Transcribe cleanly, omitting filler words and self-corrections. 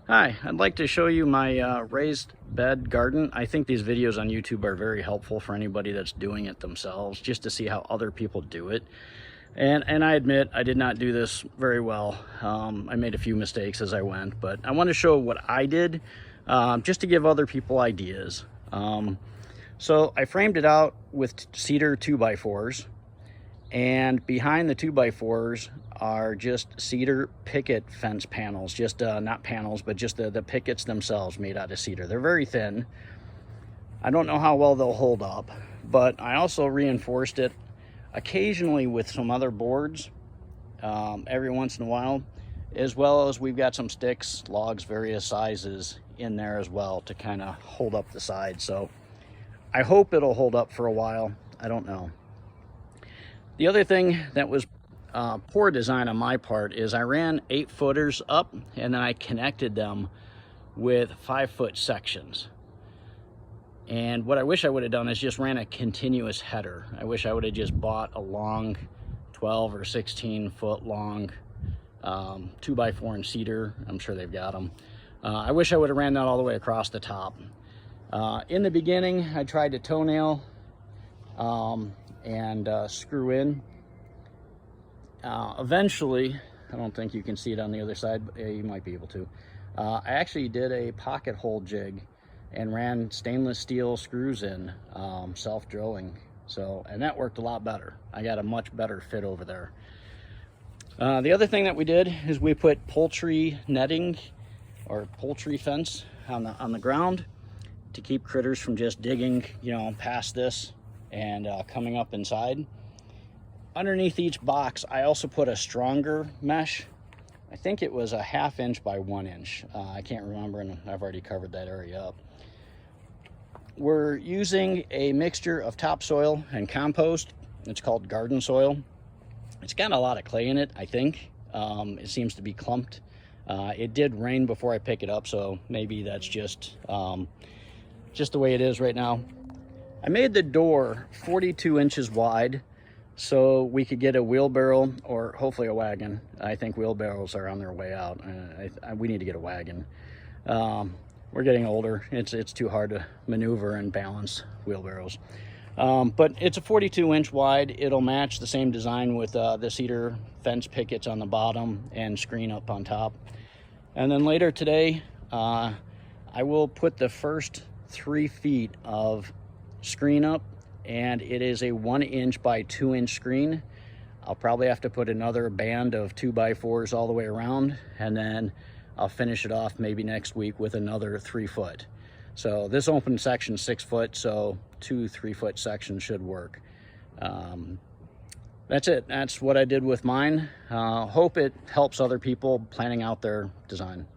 Hi, I'd like to show you my raised bed garden. I think these videos on YouTube are very helpful for anybody that's doing it themselves, just to see how other people do it. And I admit I did not do this very well. I made a few mistakes as I went, but I want to show what I did just to give other people ideas. So I framed it out with cedar 2x4s, and behind the 2x4s are just cedar picket fence panels, just not panels, but just the pickets themselves made out of cedar. They're very thin. I don't know how well they'll hold up, but I also reinforced it occasionally with some other boards every once in a while, as well as we've got some sticks, logs, various sizes in there as well to kind of hold up the sides. So I hope it'll hold up for a while. I don't know. The other thing that was poor design on my part is I ran 8-footers up and then I connected them with 5-foot sections. And what I wish I would have done is just ran a continuous header. I wish I would have just bought a long 12 or 16 foot long 2x4 in cedar. I'm sure they've got them. I wish I would have ran that all the way across the top. In the beginning, I tried to toenail and screw in. Eventually, I don't think you can see it on the other side, but you might be able to. I actually did a pocket hole jig and ran stainless steel screws in, self-drilling. And that worked a lot better. I got a much better fit over there. The other thing that we did is we put poultry netting or poultry fence on the ground to keep critters from just digging, past this and coming up inside. Underneath each box, I also put a stronger mesh. I think it was a 1/2 inch by 1 inch. I can't remember, and I've already covered that area up. We're using a mixture of topsoil and compost. It's called garden soil. It's got a lot of clay in it, I think. It seems to be clumped. It did rain before I pick it up, so maybe that's just the way it is right now. I made the door 42 inches wide so we could get a wheelbarrow or hopefully a wagon. I think wheelbarrows are on their way out. We need to get a wagon. We're getting older. It's too hard to maneuver and balance wheelbarrows. But it's a 42 inch wide. It'll match the same design with the cedar fence pickets on the bottom and screen up on top. And then later today, I will put the first 3 feet of screen up, and it is a 1 inch by 2 inch screen. I'll probably have to put another band of 2x4s all the way around, and then I'll finish it off maybe next week with another 3 foot. So this open section 6 foot, so 2 3-foot sections should work. That's it. That's what I did with mine. Hope it helps other people planning out their design.